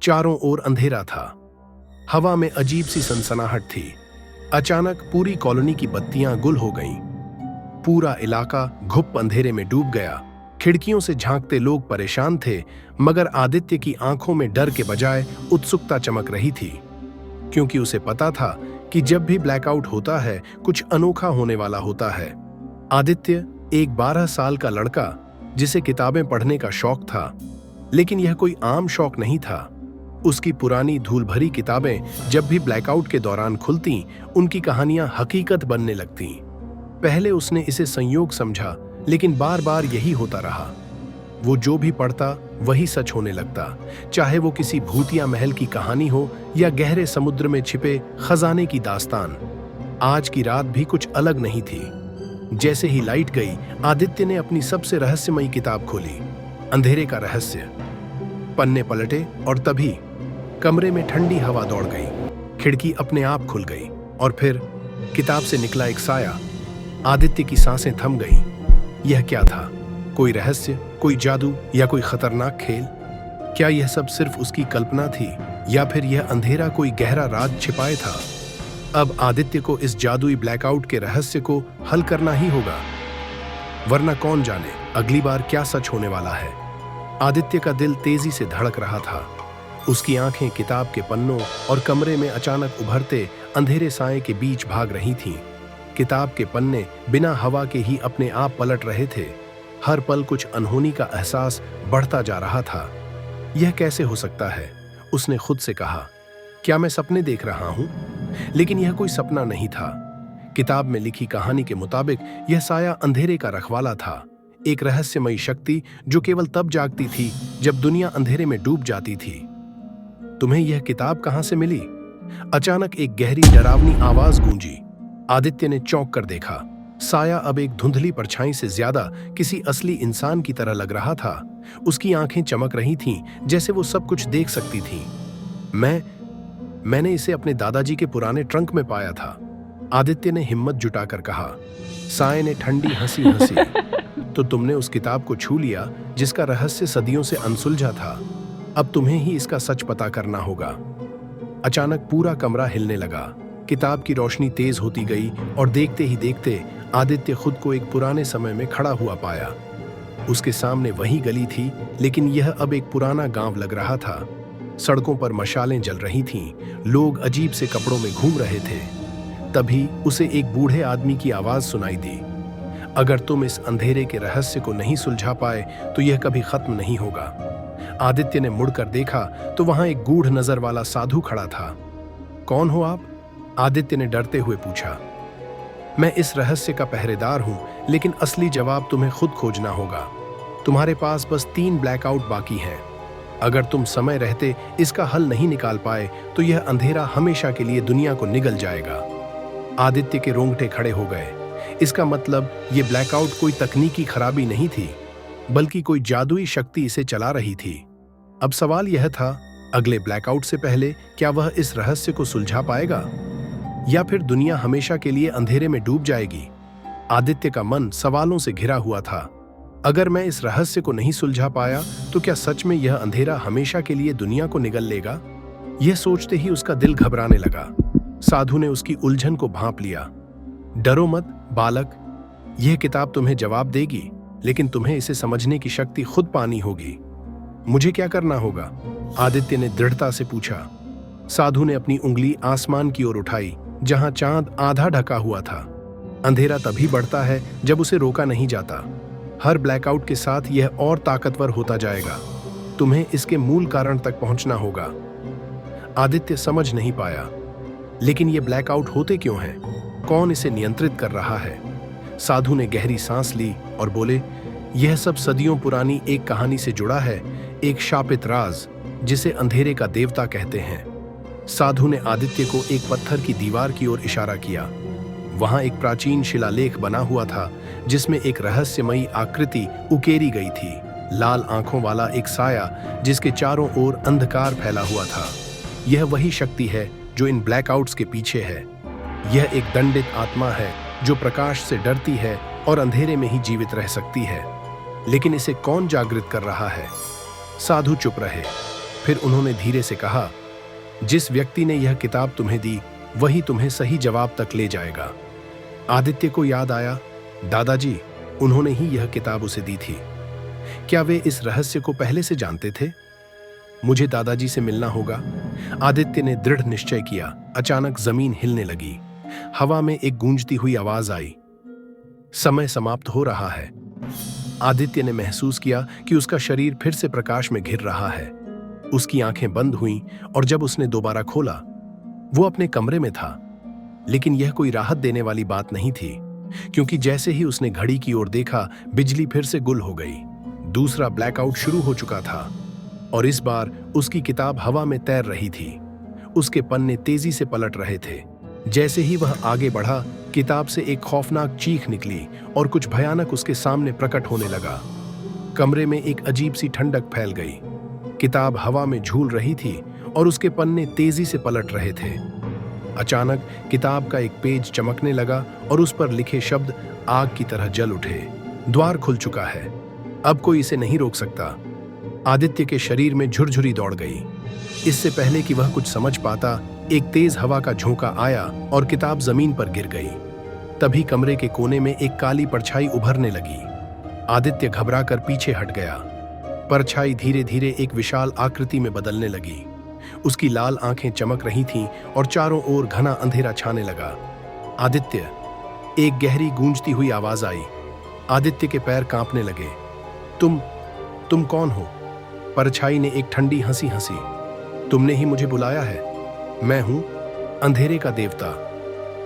चारों ओर अंधेरा था। हवा में अजीब सी सनसनाहट थी। अचानक पूरी कॉलोनी की बत्तियां गुल हो गईं। पूरा इलाका घुप अंधेरे में डूब गया। खिड़कियों से झांकते लोग परेशान थे, मगर आदित्य की आंखों में डर के बजाय उत्सुकता चमक रही थी, क्योंकि उसे पता था कि जब भी ब्लैकआउट होता है कुछ अनोखा होने वाला होता है। आदित्य एक 12 साल का लड़का जिसे किताबें पढ़ने का शौक था, लेकिन यह कोई आम शौक नहीं था। उसकी पुरानी धूल भरी किताबें जब भी ब्लैकआउट के दौरान खुलतीं, उनकी कहानियां हकीकत बनने लगतीं। पहले उसने इसे संयोग समझा, लेकिन बार बार यही होता रहा। वो जो भी पढ़ता वही सच होने लगता, चाहे वो किसी भूतिया महल की कहानी हो या गहरे समुद्र में छिपे खजाने की दास्तान। आज की रात भी कुछ अलग नहीं थी। जैसे ही लाइट गई, आदित्य ने अपनी सबसे रहस्यमयी किताब खोली, अंधेरे का रहस्य। पन्ने पलटे और तभी कमरे में ठंडी हवा दौड़ गई। खिड़की अपने आप खुल गई और फिर किताब से निकला एक साया। आदित्य की सांसें थम गईं। यह क्या था? कोई रहस्य, कोई जादू या कोई खतरनाक खेल? क्या यह सब सिर्फ उसकी कल्पना थी या फिर यह अंधेरा कोई गहरा राज छिपाए था? अब आदित्य को इस जादुई ब्लैकआउट के रहस्य को हल करना ही होगा, वरना कौन जाने अगली बार क्या सच होने वाला है। आदित्य का दिल तेजी से धड़क रहा था। उसकी आंखें किताब के पन्नों और कमरे में अचानक उभरते अंधेरे साए के बीच भाग रही थीं। किताब के पन्ने बिना हवा के ही अपने आप पलट रहे थे। हर पल कुछ अनहोनी का एहसास बढ़ता जा रहा था। यह कैसे हो सकता है? उसने खुद से कहा। क्या मैं सपने देख रहा हूं? लेकिन यह कोई सपना नहीं था। किताब में लिखी कहानी के मुताबिक यह साया अंधेरे का रखवाला था, एक रहस्यमयी शक्ति जो केवल तब जागती थी जब दुनिया अंधेरे में डूब जाती थी। तुम्हें यह किताब कहां से मिली? अचानक एक गहरी डरावनी आवाज गूंजी। आदित्य ने चौंक कर देखा। साया अब एक धुंधली परछाई से ज्यादा किसी असली इंसान की तरह लग रहा था। उसकी आंखें चमक रही थीं, जैसे वो सब कुछ देख सकती थीं। मैंने इसे अपने दादाजी के पुराने ट्रंक में पाया था, आदित्य ने हिम्मत जुटाकर कहा। साये ने ठंडी हंसी हंसी। तो तुमने उस किताब को छू लिया जिसका रहस्य सदियों से अनसुलझा था। अब तुम्हें ही इसका सच पता करना होगा। अचानक पूरा कमरा हिलने लगा। किताब की रोशनी तेज होती गई और देखते ही देखते आदित्य खुद को एक पुराने समय में खड़ा हुआ पाया। उसके सामने वही गली थी, लेकिन यह अब एक पुराना गांव लग रहा था। सड़कों पर मशालें जल रही थीं, लोग अजीब से कपड़ों में घूम रहे थे। तभी उसे एक बूढ़े आदमी की आवाज सुनाई दी। अगर तुम इस अंधेरे के रहस्य को नहीं सुलझा पाए तो यह कभी खत्म नहीं होगा। आदित्य ने मुड़कर देखा तो वहां एक गूढ़ नजर वाला साधु खड़ा था। कौन हो आप? आदित्य ने डरते हुए पूछा। मैं इस रहस्य का पहरेदार हूं, लेकिन असली जवाब तुम्हें खुद खोजना होगा। तुम्हारे पास बस 3 ब्लैकआउट बाकी हैं। अगर तुम समय रहते इसका हल नहीं निकाल पाए तो यह अंधेरा हमेशा के लिए दुनिया को निगल जाएगा। आदित्य के रोंगटे खड़े हो गए। इसका मतलब ये ब्लैकआउट कोई तकनीकी खराबी नहीं थी, बल्कि कोई जादुई शक्ति इसे चला रही थी। अब सवाल यह था, अगले ब्लैकआउट से पहले क्या वह इस रहस्य को सुलझा पाएगा या फिर दुनिया हमेशा के लिए अंधेरे में डूब जाएगी? आदित्य का मन सवालों से घिरा हुआ था। अगर मैं इस रहस्य को नहीं सुलझा पाया तो क्या सच में यह अंधेरा हमेशा के लिए दुनिया को निगल लेगा? यह सोचते ही उसका दिल घबराने लगा। साधु ने उसकी उलझन को भांप लिया। डरो मत बालक, यह किताब तुम्हें जवाब देगी, लेकिन तुम्हें इसे समझने की शक्ति खुद पानी होगी। मुझे क्या करना होगा? आदित्य ने दृढ़ता से पूछा। साधु ने अपनी उंगली आसमान की ओर उठाई, जहां चांद आधा ढका हुआ था। अंधेरा तभी बढ़ता है जब उसे रोका नहीं जाता। हर ब्लैकआउट के साथ यह और ताकतवर होता जाएगा। तुम्हें इसके मूल कारण तक पहुंचना होगा। आदित्य समझ नहीं पाया, लेकिन ये ब्लैकआउट होते क्यों हैं? कौन इसे नियंत्रित कर रहा है? साधु ने गहरी सांस ली और बोले, यह सब सदियों पुरानी एक कहानी से जुड़ा है, एक शापित राज जिसे अंधेरे का देवता कहते हैं। साधु ने आदित्य को एक पत्थर की दीवार की ओर इशारा किया। वहां एक प्राचीन शिलालेख बना हुआ था, जिसमें एक रहस्यमयी आकृति उकेरी गई थी। लाल आंखों वाला एक साया जिसके चारों ओर अंधकार फैला हुआ था। यह वही शक्ति है जो इन ब्लैकआउट्स के पीछे है। यह एक दंडित आत्मा है जो प्रकाश से डरती है और अंधेरे में ही जीवित रह सकती है। लेकिन इसे कौन जागृत कर रहा है? साधु चुप रहे। फिर उन्होंने धीरे से कहा, जिस व्यक्ति ने यह किताब तुम्हें दी वही तुम्हें सही जवाब तक ले जाएगा। आदित्य को याद आया, दादाजी, उन्होंने ही यह किताब उसे दी थी। क्या वे इस रहस्य को पहले से जानते थे? मुझे दादाजी से मिलना होगा। आदित्य ने दृढ़ निश्चय किया। अचानक जमीन हिलने लगी। हवा में एक गूंजती हुई आवाज आई, समय समाप्त हो रहा है। आदित्य ने महसूस किया कि उसका शरीर फिर से प्रकाश में घिर रहा है। उसकी आंखें बंद हुईं और जब उसने दोबारा खोला, वो अपने कमरे में था। लेकिन यह कोई राहत देने वाली बात नहीं थी, क्योंकि जैसे ही उसने घड़ी की ओर देखा, बिजली फिर से गुल हो गई। दूसरा ब्लैकआउट शुरू हो चुका था और इस बार उसकी किताब हवा में तैर रही थी। उसके पन्ने तेजी से पलट रहे थे। जैसे ही वह आगे बढ़ा, किताब से एक खौफनाक चीख निकली और कुछ भयानक उसके सामने प्रकट होने लगा। कमरे में एक अजीब सी ठंडक फैल गई। किताब हवा में झूल रही थी और उसके पन्ने तेजी से पलट रहे थे। अचानक किताब का एक पेज चमकने लगा और उस पर लिखे शब्द आग की तरह जल उठे। द्वार खुल चुका है, अब कोई इसे नहीं रोक सकता। आदित्य के शरीर में झुरझुरी दौड़ गई। इससे पहले कि वह कुछ समझ पाता, एक तेज हवा का झोंका आया और किताब जमीन पर गिर गई। तभी कमरे के कोने में एक काली परछाई उभरने लगी। आदित्य घबराकर पीछे हट गया। परछाई धीरे धीरे एक विशाल आकृति में बदलने लगी। उसकी लाल आंखें चमक रही थीं और चारों ओर घना अंधेरा छाने लगा। आदित्य, एक गहरी गूंजती हुई आवाज आई। आदित्य के पैर कांपने लगे। तुम कौन हो? परछाई ने एक ठंडी हंसी हंसी। तुमने ही मुझे बुलाया है। मैं हूं अंधेरे का देवता।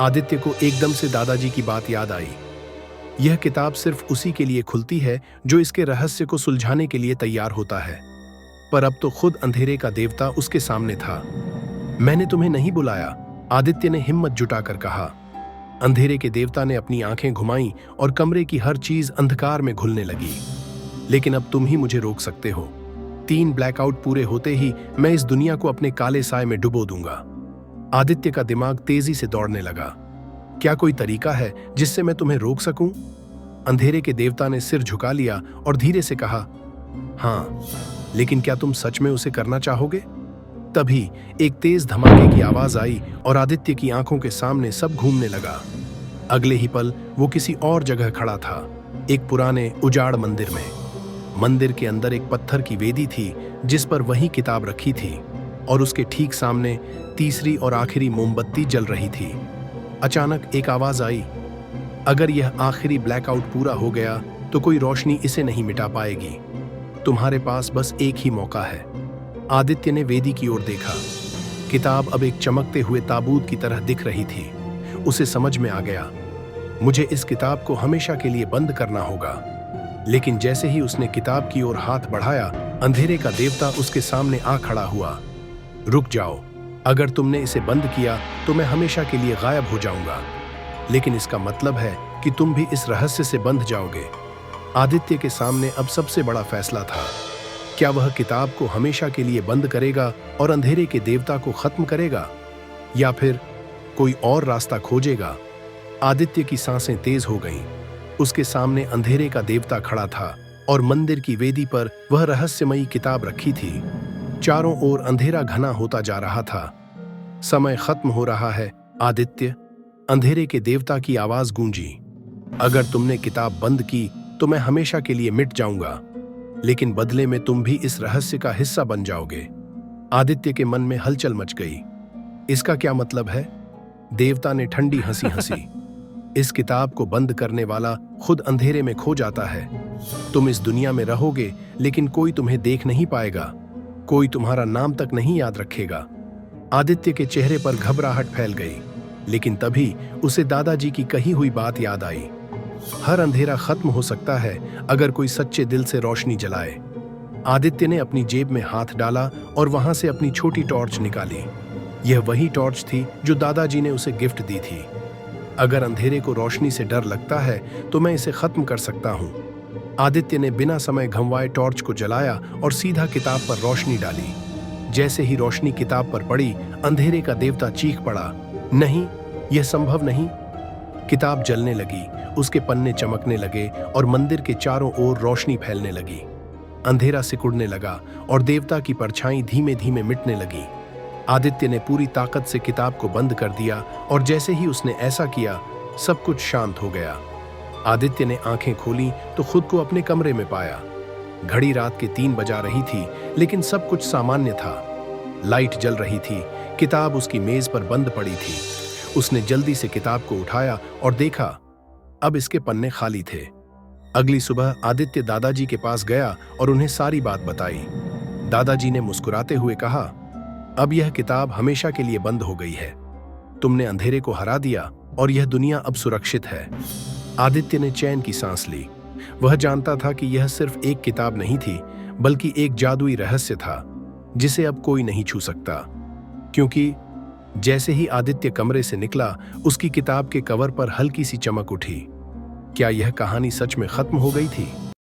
आदित्य को एकदम से दादाजी की बात याद आई। यह किताब सिर्फ उसी के लिए खुलती है जो इसके रहस्य को सुलझाने के लिए तैयार होता है। पर अब तो खुद अंधेरे का देवता उसके सामने था। मैंने तुम्हें नहीं बुलाया, आदित्य ने हिम्मत जुटाकर कहा। अंधेरे के देवता ने अपनी आंखें घुमाईं और कमरे की हर चीज अंधकार में घुलने लगी। लेकिन अब तुम ही मुझे रोक सकते हो। 3 ब्लैकआउट पूरे होते ही मैं इस दुनिया को अपने काले साए में डुबो दूंगा। आदित्य का दिमाग तेजी से दौड़ने लगा। क्या कोई तरीका है जिससे मैं तुम्हें रोक सकूं? अंधेरे के देवता ने सिर झुका लिया और धीरे से कहा, हाँ, लेकिन क्या तुम सच में उसे करना चाहोगे? तभी एक तेज धमाके की आवाज आई और आदित्य की आंखों के सामने सब घूमने लगा। अगले ही पल वो किसी और जगह खड़ा था, एक पुराने उजाड़ मंदिर में। मंदिर के अंदर एक पत्थर की वेदी थी जिस पर वही किताब रखी थी और उसके ठीक सामने तीसरी और आखिरी मोमबत्ती जल रही थी। अचानक एक आवाज आई, अगर यह आखिरी ब्लैकआउट पूरा हो गया तो कोई रोशनी इसे नहीं मिटा पाएगी। तुम्हारे पास बस एक ही मौका है। आदित्य ने वेदी की ओर देखा। किताब अब एक चमकते हुए ताबूत की तरह दिख रही थी। उसे समझ में आ गया, मुझे इस किताब को हमेशा के लिए बंद करना होगा। लेकिन जैसे ही उसने किताब की ओर हाथ बढ़ाया, अंधेरे का देवता उसके सामने आ खड़ा हुआ। रुक जाओ, अगर तुमने इसे बंद किया तो मैं हमेशा के लिए गायब हो जाऊंगा। लेकिन इसका मतलब है कि तुम भी इस रहस्य से बंध जाओगे। आदित्य के सामने अब सबसे बड़ा फैसला था। क्या वह किताब को हमेशा के लिए बंद करेगा और अंधेरे के देवता को खत्म करेगा, या फिर कोई और रास्ता खोजेगा? आदित्य की सांसें तेज हो गईं। उसके सामने अंधेरे का देवता खड़ा था और मंदिर की वेदी पर वह रहस्यमयी किताब रखी थी। चारों ओर अंधेरा घना होता जा रहा था। समय खत्म हो रहा है, आदित्य, अंधेरे के देवता की आवाज गूंजी। अगर तुमने किताब बंद की तो मैं हमेशा के लिए मिट जाऊंगा, लेकिन बदले में तुम भी इस रहस्य का हिस्सा बन जाओगे। आदित्य के मन में हलचल मच गई। इसका क्या मतलब है? देवता ने ठंडी हंसी हंसी। इस किताब को बंद करने वाला खुद अंधेरे में खो जाता है। तुम इस दुनिया में रहोगे, लेकिन कोई तुम्हें देख नहीं पाएगा, कोई तुम्हारा नाम तक नहीं याद रखेगा। आदित्य के चेहरे पर घबराहट फैल गई, लेकिन तभी उसे दादाजी की कही हुई बात याद आई। हर अंधेरा खत्म हो सकता है अगर कोई सच्चे दिल से रोशनी जलाए। आदित्य ने अपनी जेब में हाथ डाला और वहां से अपनी छोटी टॉर्च निकाली। यह वही टॉर्च थी जो दादाजी ने उसे गिफ्ट दी थी। अगर अंधेरे को रोशनी से डर लगता है तो मैं इसे खत्म कर सकता हूं। आदित्य ने बिना समय गंवाए टॉर्च को जलाया और सीधा किताब पर रोशनी डाली। जैसे ही रोशनी किताब पर पड़ी, अंधेरे का देवता चीख पड़ा, नहीं, यह संभव नहीं। किताब जलने लगी, उसके पन्ने चमकने लगे और मंदिर के चारों ओर रोशनी फैलने लगी। अंधेरा सिकुड़ने लगा और देवता की परछाई धीमे धीमे मिटने लगी। आदित्य ने पूरी ताकत से किताब को बंद कर दिया और जैसे ही उसने ऐसा किया, सब कुछ शांत हो गया। आदित्य ने आंखें खोली तो खुद को अपने कमरे में पाया। घड़ी रात के 3 बजा रही थी, लेकिन सब कुछ सामान्य था। लाइट जल रही थी, किताब उसकी मेज पर बंद पड़ी थी। उसने जल्दी से किताब को उठाया और देखा, अब इसके पन्ने खाली थे। अगली सुबह आदित्य दादाजी के पास गया और उन्हें सारी बात बताई। दादाजी ने मुस्कुराते हुए कहा, अब यह किताब हमेशा के लिए बंद हो गई है। तुमने अंधेरे को हरा दिया और यह दुनिया अब सुरक्षित है। आदित्य ने चैन की सांस ली। वह जानता था कि यह सिर्फ एक किताब नहीं थी, बल्कि एक जादुई रहस्य था जिसे अब कोई नहीं छू सकता। क्योंकि जैसे ही आदित्य कमरे से निकला, उसकी किताब के कवर पर हल्की सी चमक उठी। क्या यह कहानी सच में खत्म हो गई थी?